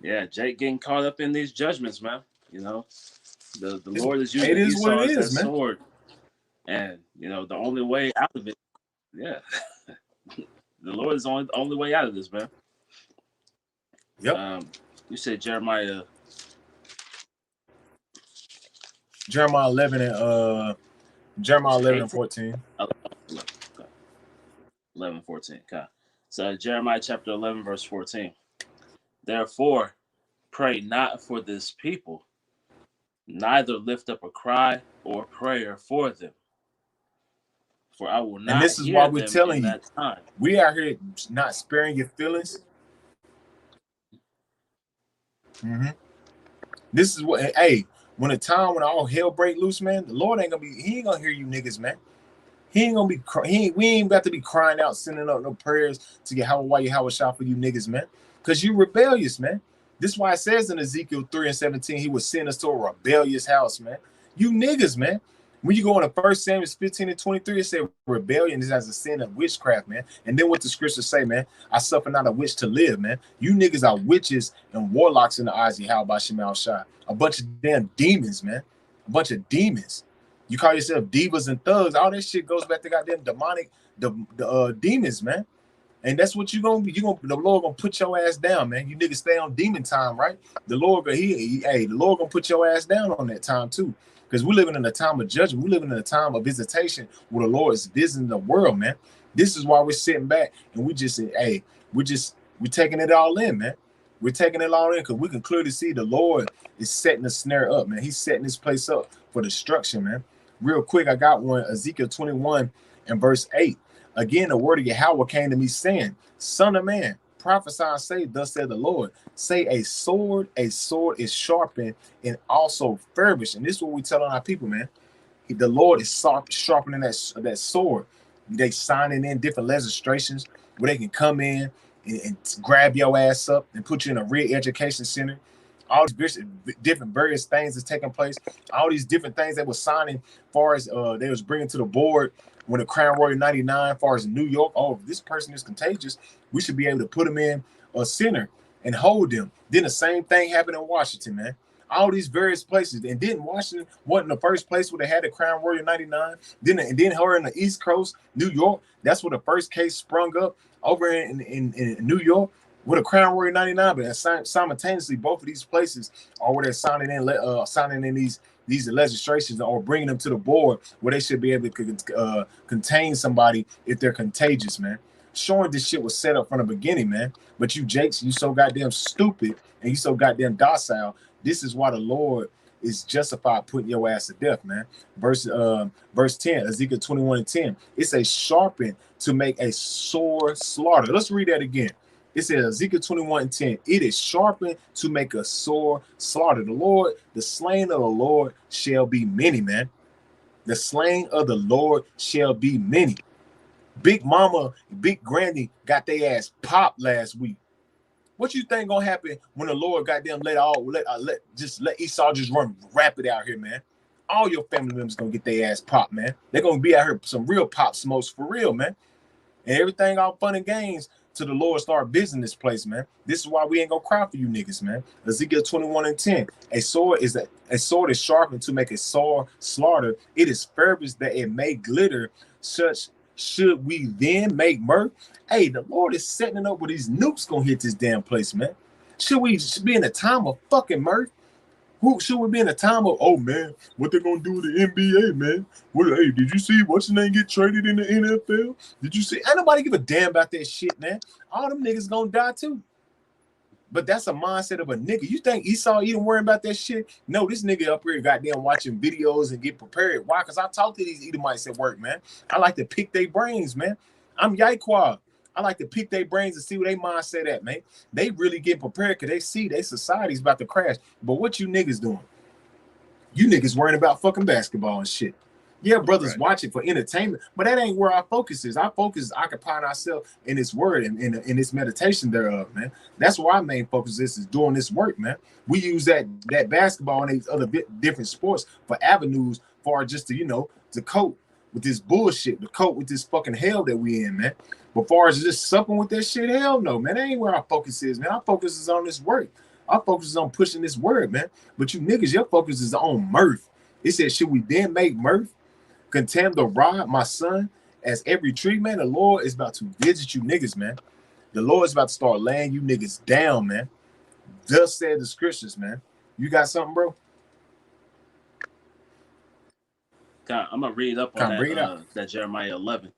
Yeah, Jake getting caught up in these judgments, man. You know, the Lord is using Esau as that sword, and you know the only way out of it, yeah, the Lord is the only way out of this, man. Yep. You said Jeremiah 11 and Jeremiah 11 and 14. 11:14. Okay. So Jeremiah chapter 11 verse 14. Therefore, pray not for this people, neither lift up a cry or prayer for them. For I will not. And this is why we're telling you, we out here not sparing your feelings. Mm-hmm. This is what, hey, when all hell break loose, man, the Lord he ain't gonna hear you niggas, man. We ain't got to be crying out, sending up no prayers to get how shot for you niggas, man. Because you rebellious, man. This is why it says in Ezekiel 3:17, he was send us to a rebellious house, man. You niggas, man. When you go into 1 Samuel 15:23, it said rebellion is as a sin of witchcraft, man. And then what the scriptures say, man, I suffer not a witch to live, man. You niggas are witches and warlocks in the eyes of Yahweh Shemal Shai. A bunch of damn demons, man. A bunch of demons. You call yourself divas and thugs. All that shit goes back to goddamn demonic demons, man. And that's what you're gonna be. The Lord gonna put your ass down, man. You niggas stay on demon time, right? The Lord the Lord gonna put your ass down on that time too. Because we're living in a time of judgment. We're living in a time of visitation where the Lord is visiting the world, man. This is why we're sitting back and we just say, hey, we're taking it all in, man. We're taking it all in because we can clearly see the Lord is setting the snare up, man. He's setting this place up for destruction, man. Real quick, I got one, Ezekiel 21 and verse 8. Again, the word of Yahweh came to me saying, Son of man, Prophesy and say, thus said the Lord. Say a sword is sharpened and also furbished. And this is what we tell on our people, man. The Lord is sharpening that sword. They signing in different legislations where they can come in and grab your ass up and put you in a re-education center. All these different various things that's taking place. All these different things that were signing, far as they was bringing to the board when the Crown Royal 99, far as New York. Oh, if this person is contagious, we should be able to put them in a center and hold them. Then the same thing happened in Washington, man. All these various places, and then Washington wasn't the first place where they had the Crown Royal 99. Then her in the East Coast, New York. That's where the first case sprung up over in New York with a Crown Royal 99. But simultaneously, both of these places are where they're signing in these legislations or bringing them to the board where they should be able to contain somebody if they're contagious, man. Showing this shit was set up from the beginning, man. But you Jakes, you so goddamn stupid and you so goddamn docile. This is why the Lord is justified putting your ass to death, man. Verse 10, Ezekiel 21:10. It says sharpen to make a sore slaughter. Let's read that again. It says Ezekiel 21:10. It is sharpened to make a sore slaughter. The slain of the Lord shall be many, man. The slain of the Lord shall be many. Big Mama, Big Granny got their ass popped last week. What you think gonna happen when the Lord goddamn let Esau just run rapid out here, man? All your family members gonna get their ass popped, man. They're gonna be out here some real pop smokes for real, man. And everything all fun and games till the Lord start visiting this place, man. This is why we ain't gonna cry for you niggas, man. Ezekiel 21:10. A sword is sharpened to make a sore slaughter. It is furbished that it may glitter. Such should we then make mirth? Hey, the Lord is setting it up where these nukes gonna hit this damn place, man. Should we be in a time of fucking mirth? Who should we be in a time of, oh man, what they gonna do with the NBA, man? Hey, did you see what's his name get traded in the NFL? Did you see? Ain't nobody give a damn about that shit, man. All them niggas gonna die too. But that's a mindset of a nigga. You think Esau even worrying about that shit? No, this nigga up here goddamn watching videos and get prepared. Why? Because I talk to these Edomites at work, man. I like to pick their brains, man. I'm Yaiqua. I like to pick their brains and see where they mindset at, man. They really get prepared because they see their society's about to crash. But what you niggas doing? You niggas worrying about fucking basketball and shit. Yeah, brothers watch it for entertainment, but that ain't where our focus is. Our focus is occupying ourselves in this word and in this meditation thereof, man. That's why our main focus is doing this work, man. We use that basketball and these other different sports for avenues for just to cope with this bullshit, to cope with this fucking hell that we in, man. But far as just supping with that shit, hell no, man. That ain't where our focus is, man. Our focus is on this work. Our focus is on pushing this word, man. But you niggas, your focus is on mirth. It said, should we then make mirth? Contemn the rod, my son, as every tree, man. The Lord is about to visit you niggas, man. The Lord is about to start laying you niggas down, man. Thus said the scriptures, man. You got something, bro? I'm gonna read up on that Jeremiah 11.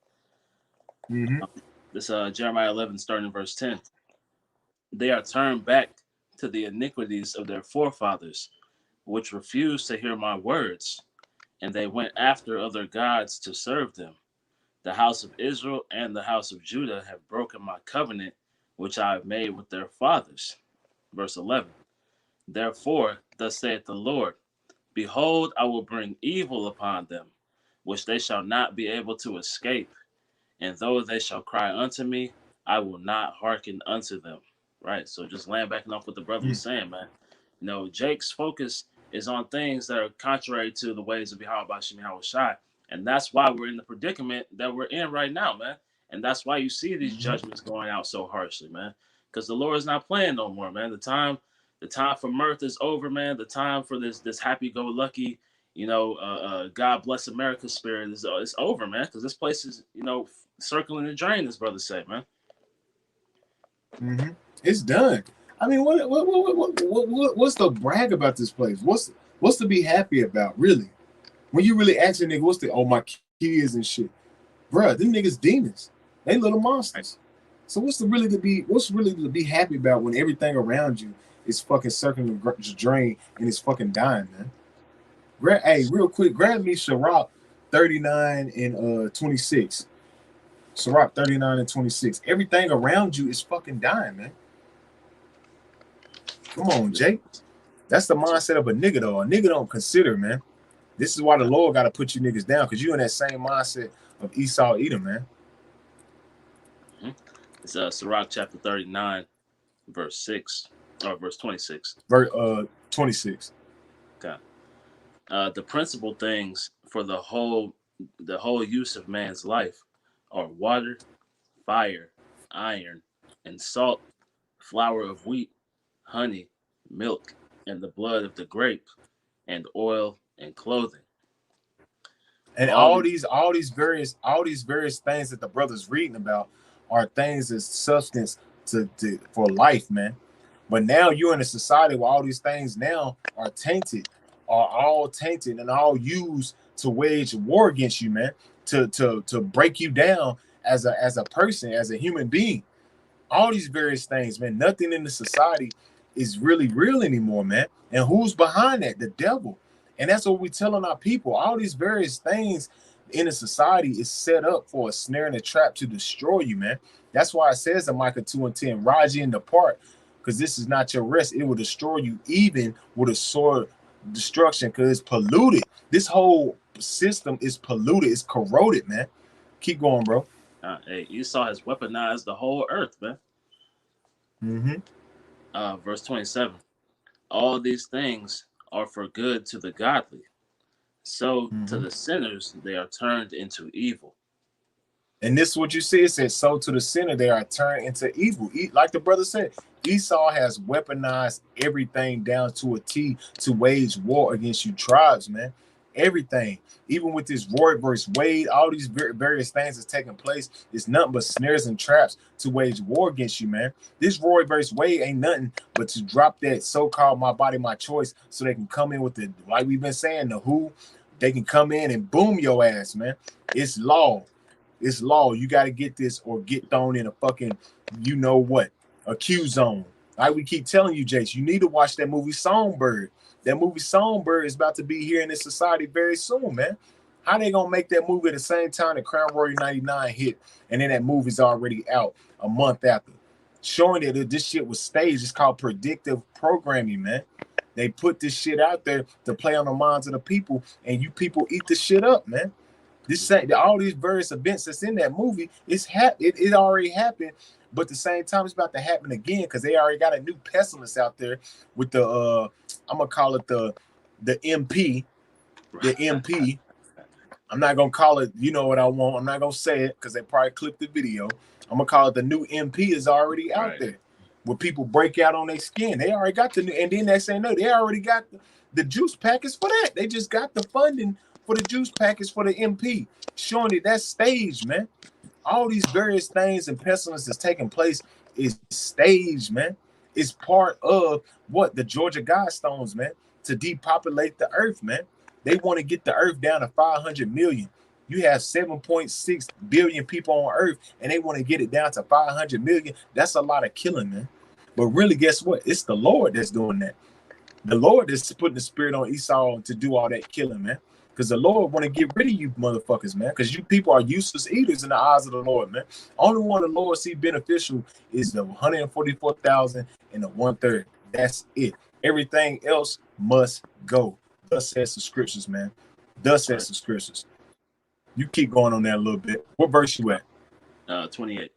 This Jeremiah 11, starting in verse 10. They are turned back to the iniquities of their forefathers, which refused to hear my words, and they went after other gods to serve them. The house of Israel and the house of Judah have broken my covenant, which I have made with their fathers. Verse 11. Therefore, thus saith the Lord, behold, I will bring evil upon them, which they shall not be able to escape. And though they shall cry unto me, I will not hearken unto them. Right? So just laying back off what the brother was saying, man. You know, Jake's focus is on things that are contrary to the ways of Yahweh Shai. And that's why we're in the predicament that we're in right now, man. And that's why you see these judgments going out so harshly, man. Because the Lord is not playing no more, man. The time for mirth is over, man. The time for this happy-go-lucky, God bless America spirit is over, man. Because this place is, circling the drain, as brother said, man. It's done. I mean, what's the brag about this place? What's to be happy about, really? When you really ask a nigga, what's my kids and shit, bruh, them niggas demons. They little monsters. So what's really to be happy about when everything around you is fucking circling the drain and it's fucking dying, man? Real quick, grab me Sirach 39 and 26. Sirach 39 and 26. Everything around you is fucking dying, man. Come on, Jake. That's the mindset of a nigga, though. A nigga don't consider, man. This is why the Lord got to put you niggas down, because you in that same mindset of Esau, Edom, man. It's Sirach chapter 39, verse 6, or verse 26. Verse 26. Okay. The principal things for the whole use of man's life are water, fire, iron, and salt, flour of wheat, honey, milk, and the blood of the grape, and oil and clothing. And all these various things that the brother's reading about are things as substance to for life, man. But now you're in a society where all these things now are all tainted and all used to wage war against you, man, to break you down as a person, as a human being. All these various things, man. Nothing in the society is really real anymore, man. And who's behind that? The devil. And that's what we're telling our people. All these various things in a society is set up for a snare and a trap to destroy you, man. That's why it says in Micah 2 and 10, rise ye and depart, because this is not your rest. It will destroy you even with a sword destruction, because it's polluted. This whole system is polluted. It's corroded, man. Keep going, bro. Hey, Esau has weaponized the whole earth, man. Verse 27. All these things are for good to the godly. So to the sinners, they are turned into evil. And this is what you see. It says, so to the sinner, they are turned into evil. Like the brother said, Esau has weaponized everything down to a T to wage war against you tribes, man. Everything. Even with this Roy versus Wade, all these various things that's taking place, it's nothing but snares and traps to wage war against you, man. This Roy versus Wade ain't nothing but to drop that so-called my body, my choice, so they can come in with the, like we've been saying, the who, they can come in and boom your ass, man. It's law. It's law. You got to get this or get thrown in a fucking, you know what, a Q zone. Like we keep telling you, Jace, you need to watch that movie Songbird. That movie Songbird is about to be here in this society very soon, man. How they gonna make that movie at the same time that Crown Royal 99 hit, and then that movie's already out a month after, showing that this shit was staged? It's called predictive programming, man. They put this shit out there to play on the minds of the people, and you people eat the shit up, man. This all these various events that's in that movie, it already happened, but at the same time it's about to happen again, because they already got a new pessimist out there with the I'm gonna call it the MP, the MP. I'm not gonna call it, you know what I want. I'm not gonna say it because they probably clipped the video. I'm gonna call it the new MP is already out there, where people break out on their skin. They already got the new, and then they say no, they already got the juice package for that. They just got the funding for the juice package for the MP, showing that that's staged, man. All these various things and pestilence that's taking place is staged, man. It's part of what the Georgia Guidestones, man, to depopulate the earth, man. They want to get the earth down to 500 million. You have 7.6 billion people on earth, and they want to get it down to 500 million. That's a lot of killing, man. But really, guess what? It's the Lord that's doing that. The Lord is putting the spirit on Esau to do all that killing, man. Because the Lord want to get rid of you motherfuckers, man. Because you people are useless eaters in the eyes of the Lord, man. Only one the Lord see beneficial is the 144,000 and the 1/3. That's it. Everything else must go. Thus says the scriptures, man. Thus says the scriptures. You keep going on there a little bit. What verse you at? 28.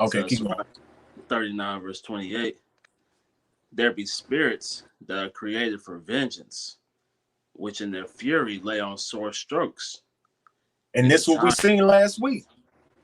Okay, so, keep going. 39 verse 28. There be spirits that are created for vengeance, which in their fury lay on sore strokes. And this what we seen last week.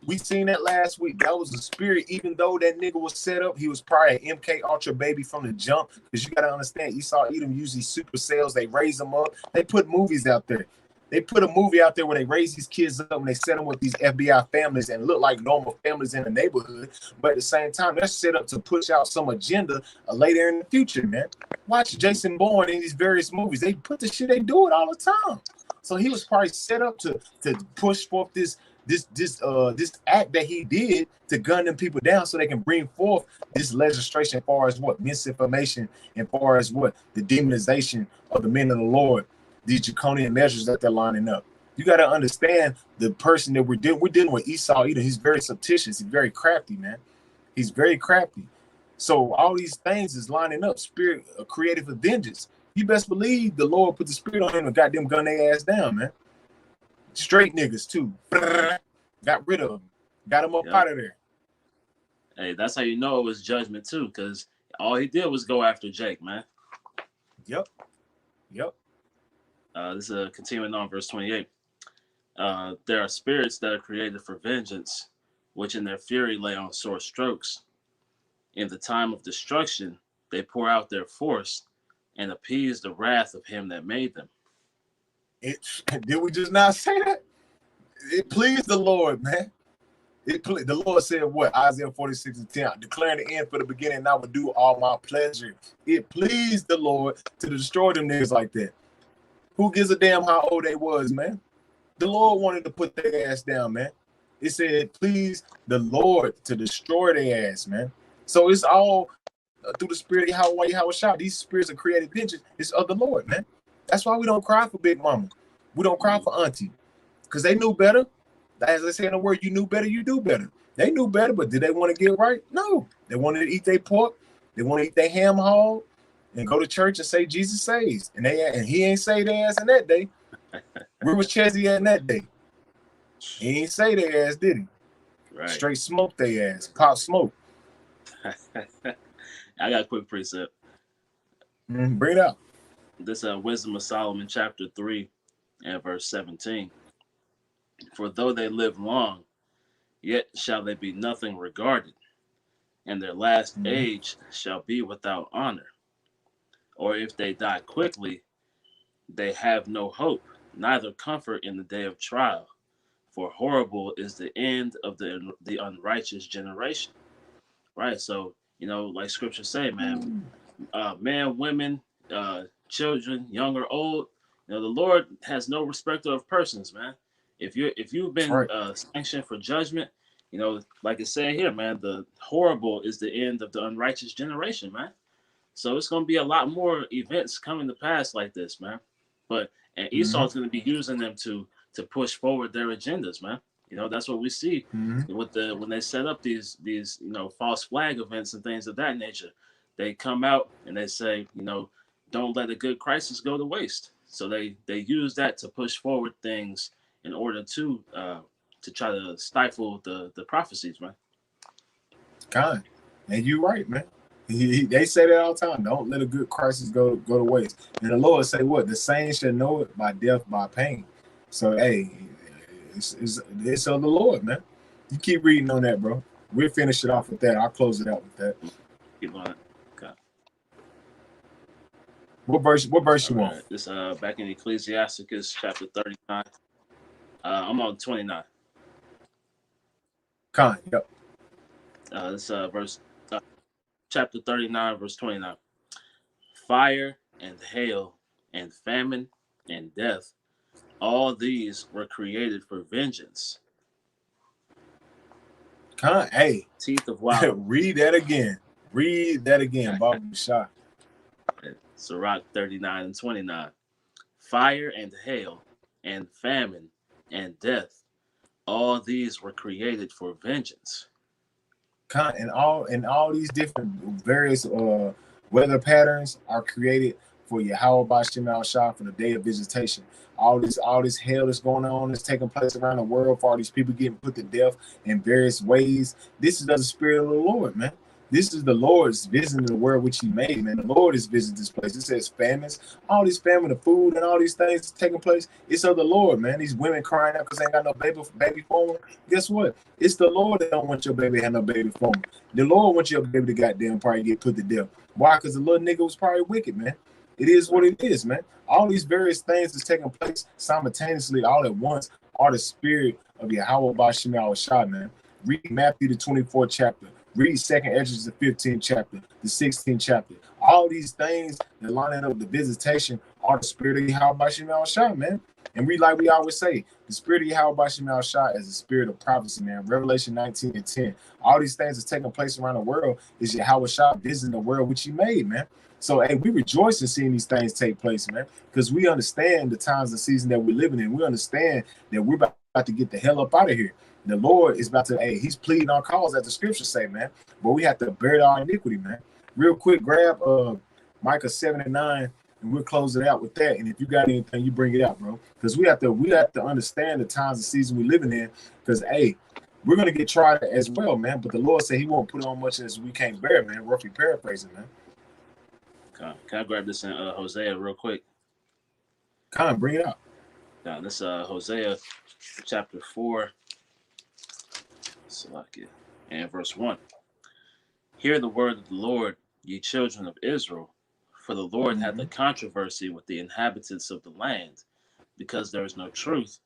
We seen that last week. That was the spirit. Even though that nigga was set up, he was probably an MK Ultra baby from the jump. Because you got to understand, Esau Edom use these super cells. They raise them up. They put movies out there. They put a movie out there where they raise these kids up and they set them with these FBI families and look like normal families in the neighborhood. But at the same time, they're set up to push out some agenda later in the future, man. Watch Jason Bourne in these various movies. They put the shit, they do it all the time. So he was probably set up to push forth this act that he did to gun them people down so they can bring forth this legislation as far as what? Misinformation, and far as what? The demonization of the men of the Lord, these draconian measures that they're lining up. You got to understand the person that we're dealing with. Esau Edom. He's very subtitious. He's very crafty, man. He's very crafty. So all these things is lining up. Spirit created for vengeance. You best believe the Lord put the spirit on him and got them gun their ass down, man. Straight niggas too. Got rid of them. Got them up out of there. Hey, that's how you know it was judgment too, because all he did was go after Jake, man. Yep. This is continuing on, verse 28. There are spirits that are created for vengeance, which in their fury lay on sore strokes. In the time of destruction, they pour out their force and appease the wrath of him that made them. Did we just not say that? It pleased the Lord, man. The Lord said what? Isaiah 46:10, declaring the end for the beginning, and I will do all my pleasure. It pleased the Lord to destroy them niggas like that. Who gives a damn how old they was, man? The Lord wanted to put their ass down, man. It said, please the Lord to destroy their ass, man. So it's all through the spirit of Yahweh. These spirits of creative vengeance is of the Lord, man. That's why we don't cry for Big Mama. We don't cry for Auntie. Because they knew better. As they say in the word, you knew better, you do better. They knew better, but did they want to get right? No. They wanted to eat their pork. They want to eat their ham hog and go to church and say Jesus saves. And he ain't say their ass in that day. Where was Chesney at in that day? He ain't say their ass, did he? Right. Straight smoked their ass. Pop smoke. I got a quick precept. Bring it out. This Wisdom of Solomon, chapter 3 and verse 17. For though they live long, yet shall they be nothing regarded, and their last age shall be without honor. Or if they die quickly, they have no hope, neither comfort in the day of trial. For horrible is the end of the unrighteous generation. Right? So, like scripture say, man, men, women, children, young or old, the Lord has no respecter of persons, man. If you've been sanctioned for judgment, like it said here, man, the horrible is the end of the unrighteous generation, man. So it's gonna be a lot more events coming to pass like this, man. And Esau's gonna be using them to push forward their agendas, man. That's what we see with when they set up these false flag events and things of that nature. They come out and they say, don't let a good crisis go to waste. So they use that to push forward things in order to try to stifle the prophecies, man. God, and you're right, man. They say that all the time. Don't let a good crisis go to waste. And the Lord say what? The saints shall know it by death, by pain. So hey, it's of the Lord, man. You keep reading on that, bro. We'll finish it off with that. I'll close it out with that. Keep on it. Okay. What verse you want? This back in Ecclesiastes chapter 39. I'm on 29. Yep. This chapter 39, verse 29. Fire and hail and famine and death, all these were created for vengeance. Hey. Teeth of wild. Read that again. Bob Shah. Sirach 39 and 29. Fire and hail and famine and death, all these were created for vengeance. And all these different various weather patterns are created for Yahweh Bashem Al Shah for the day of visitation. All this hell that's going on, that's taking place around the world, for all these people getting put to death in various ways. This is the spirit of the Lord, man. This is the Lord's visiting the world which he made, man. The Lord is visiting this place. It says famines, all this famine of food and all these things taking place. It's of the Lord, man. These women crying out because they ain't got no baby forming. Guess what? It's the Lord that don't want your baby to have no baby forming. The Lord wants your baby to goddamn probably get put to death. Why? Because the little nigga was probably wicked, man. It is what it is, man. All these various things that's taking place simultaneously all at once are the spirit of Yahweh Bashem Al Shah, man. Read Matthew the 24th chapter. Read 2nd Ezra the 15th chapter, the 16th chapter. All these things that line up the visitation are the spirit of Yahweh Shemel Shah, man. And we always say, the spirit of Yahweh Shemel Shah is the spirit of prophecy, man. Revelation 19:10. All these things that's taking place around the world is Yahweh Shah visiting the world which he made, man. So, hey, we rejoice in seeing these things take place, man, because we understand the times and season that we're living in. We understand that we're about to get the hell up out of here. The Lord is about to, hey, he's pleading our cause, as the scriptures say, man. But we have to bear our iniquity, man. Real quick, grab Micah 7:9, and we'll close it out with that. And if you got anything, you bring it out, bro. Because we have to understand the times and season we're living in. Because, hey, we're gonna get tried as well, man. But the Lord said he won't put on much as we can't bear, man. Roughly paraphrasing, man. Can I grab this in Hosea real quick? Bring it out. This Hosea chapter 4, and verse 1. Hear the word of the Lord, ye children of Israel, for the Lord hath a controversy with the inhabitants of the land, because there is no truth,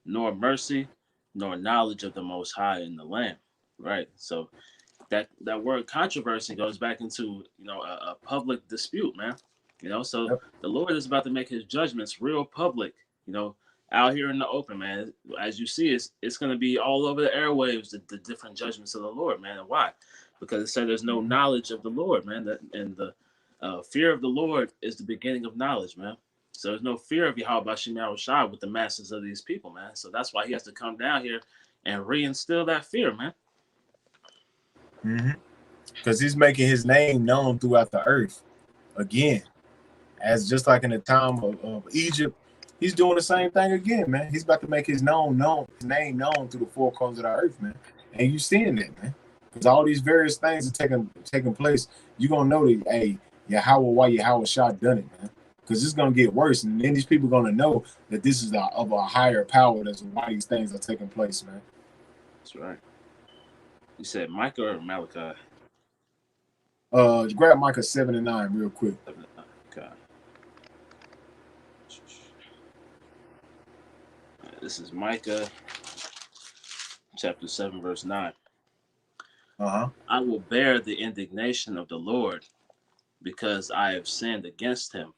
nor mercy, nor knowledge of the Most High in the land. Right. So that word controversy goes back into a public dispute, man. So Yep. the Lord is about to make his judgments real public, out here in the open, man. As you see, it's going to be all over the airwaves, the different judgments of the Lord, man. And why? Because it said there's no knowledge of the Lord, man. And the fear of the Lord is the beginning of knowledge, man. So there's no fear of Yahweh Shemel Shah with the masses of these people, man. So that's why he has to come down here and reinstill that fear, man. Because he's making his name known throughout the earth again, as just like in the time of Egypt. He's doing the same thing again, man. He's about to make his name known through the four corners of the earth, man. And you seeing that, man, because all these various things are taking place. You're gonna know that, hey, why Yahweh Shah done it, man. Because it's gonna get worse, and then these people are gonna know that this is of a higher power. That's why these things are taking place, man. That's right. You said Micah or Malachi? Grab Micah 7:9 real quick. Okay. This is Micah chapter 7, verse 9. I will bear the indignation of the Lord because I have sinned against him.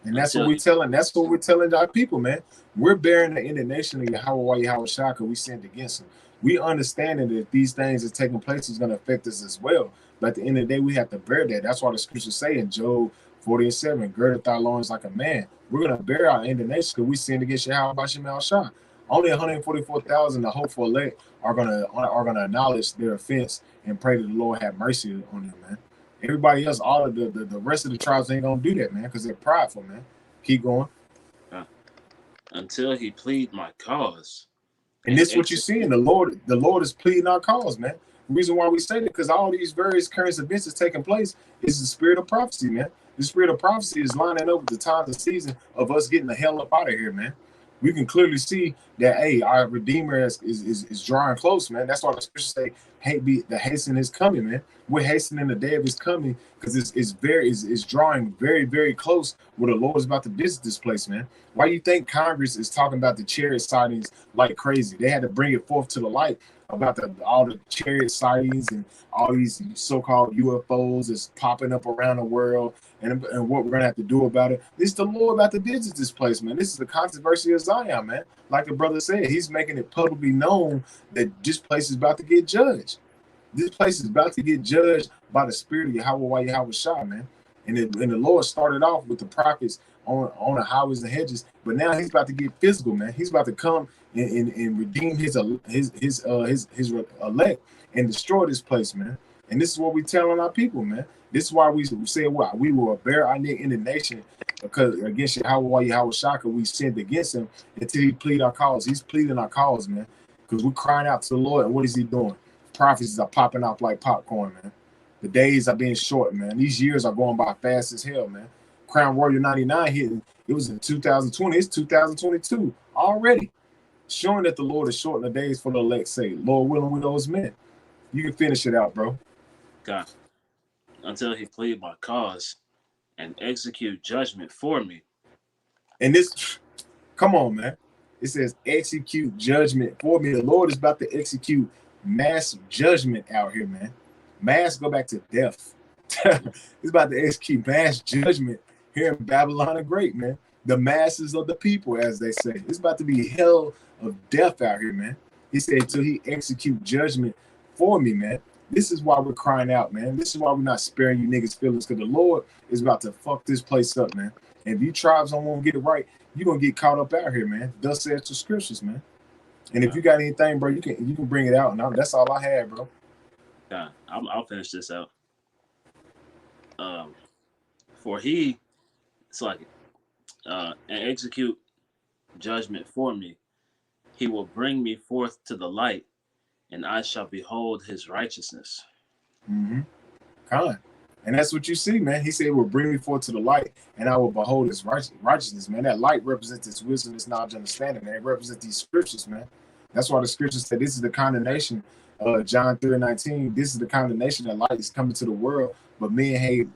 And that's what we're telling our people, man. We're bearing the indignation of Yahweh Shah because we sinned against him. We understand that these things are taking place is going to affect us as well. But at the end of the day, we have to bear that. That's why the scriptures say in Job 40:7, gird thy loins like a man. We're going to bear our indignation because we sinned against Yahweh Shemel Shah. Only 144,000, the hopeful elect, are gonna acknowledge their offense and pray that the Lord have mercy on them, man. Everybody else, all of the rest of the tribes ain't gonna do that, man, because they're prideful, man. Keep going. Until he plead my cause. And this is what you're seeing. The Lord is pleading our cause, man. The reason why we say that, because all these various current events that's taking place is the spirit of prophecy, man. The spirit of prophecy is lining up with the time and season of us getting the hell up out of here, man. We can clearly see that, hey, our Redeemer is drawing close, man. That's why the scriptures say, hey, the hasten is coming, man. We're hastening the day of his coming because it's drawing very, very close where the Lord is about to visit this place, man. Why do you think Congress is talking about the chariot sightings like crazy? They had to bring it forth to the light about all the chariot sightings and all these so-called UFOs is popping up around the world and what we're going to have to do about it. This is the Lord about to visit this place, man. This is the controversy of Zion, man. Like the brother said, he's making it publicly known that this place is about to get judged. This place is about to get judged by the spirit of Yahweh Shah, man. And the Lord started off with the prophets on the highways and hedges, but now he's about to get physical, man. He's about to come and redeem his elect and destroy this place, man. And this is what we telling our people, man. This is why we say what we will bear our indignation because against Yahweh Shah, we sinned against him until he plead our cause. He's pleading our cause, man, because we're crying out to the Lord. And what is he doing? Prophecies are popping off like popcorn, man. The days are being short, man. These years are going by fast as hell, man. Crown Warrior 99 hitting. It was in 2020. It's 2022 already. Showing that the Lord is shortening the days for the elect say, Lord willing with those men. You can finish it out, bro. God. Until he plead my cause and execute judgment for me. And this, come on, man. It says execute judgment for me. The Lord is about to execute mass judgment out here, man. Mass go back to death. He's about to execute mass judgment here in Babylon the Great, man. The masses of the people, as they say. It's about to be hell of death out here, man. He said, till he execute judgment for me, man. This is why we're crying out, man. This is why we're not sparing you niggas' feelings, because the Lord is about to fuck this place up, man. And if you tribes don't want to get it right, you're going to get caught up out here, man. Thus says the scriptures, man. And if you got anything, bro, you can bring it out. And that's all I had, bro. God, I'll finish this out. For he, it's like, and execute judgment for me. He will bring me forth to the light, and I shall behold his righteousness. Mm-hmm. And that's what you see, man. He said, "Will bring me forth to the light, and I will behold his righteousness." Man, that light represents his wisdom, his knowledge, understanding. Man, it represents these scriptures, man. That's why the scriptures said this is the condemnation. John 3:19. This is the condemnation that light is coming to the world, but men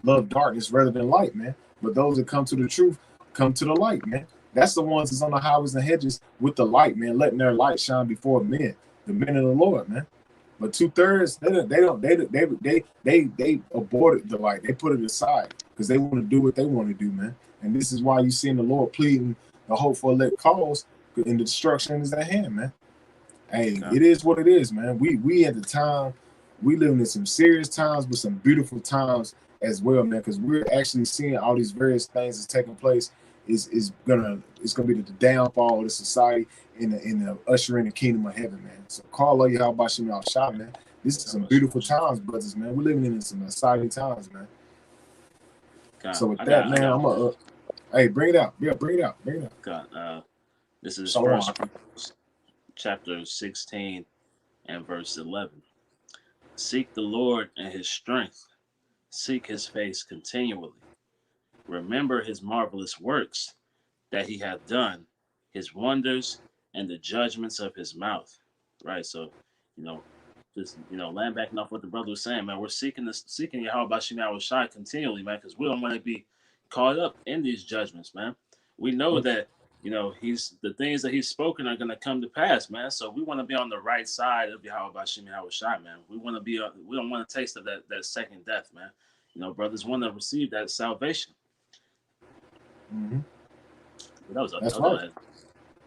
love darkness rather than light, man. But those that come to the truth come to the light, man. That's the ones that's on the highways and hedges with the light, man, letting their light shine before men, the men of the Lord, man. But 2/3, they aborted the light. They put it aside because they want to do what they want to do, man. And this is why you see the Lord pleading the hope for elect cause, and the destruction is at hand, man. Hey, it is what it is, man. We at the time, we living in some serious times, but some beautiful times as well, man. Because we're actually seeing all these various things that's taking place. It's gonna be the downfall of the society in the ushering the kingdom of heaven, man. So call all y'all about y'all shop, man. This is some beautiful times, brothers, man. We're living in some exciting times, man. God, so with that, man, I'm gonna hey, bring it out. Yeah, bring it out. God, this is First chapter 16 and verse 11. Seek the Lord and his strength. Seek his face continually. Remember his marvelous works that he hath done, his wonders and the judgments of his mouth. Right. So, just land backing off what the brother was saying, man. We're seeking Yahweh Bashim Shai continually, man, because we don't want to be caught up in these judgments, man. We know that he's the things that he's spoken are going to come to pass, man. So we want to be on the right side of Yahweh Bashim Shai, man. We want to be. We don't want to taste of that second death, man. Brothers want to receive that salvation. Mm-hmm. That's right.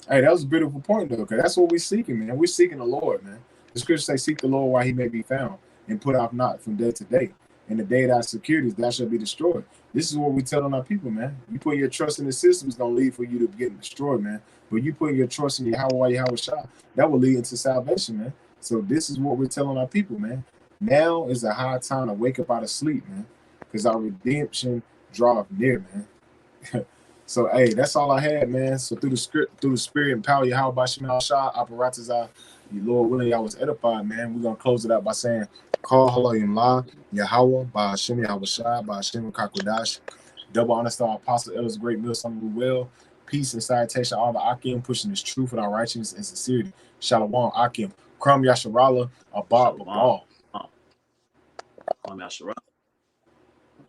Hey, that was a beautiful point, though, because that's what we're seeking, man. We're seeking the Lord, man. The scriptures say, "Seek the Lord while he may be found, and put off not from day to day. And the day that securities, that shall be destroyed." This is what we tell on our people, man. You put your trust in the system is going to lead for you to get destroyed, man. But you put your trust in Yahweh Shai, that will lead into salvation, man. So this is what we're telling our people, man. Now is a high time to wake up out of sleep, man, because our redemption draweth near, man. So hey, that's all I had, man. So through the spirit and power, Yahweh Bashim Shai, apparatus, Lord willing, y'all was edified, man. We're gonna close it out by saying, "Call Halayim La, Yahweh, Bashim Yahweh Shai, Bashim Kakodash." Double honor to our apostle, elders, great meal, some well. Peace and salutation, all the Akim pushing this truth without righteousness and sincerity. Shalom Akim, Kram Yasharala, Abad Babal. Kram Yasharala,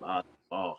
Abad Babal.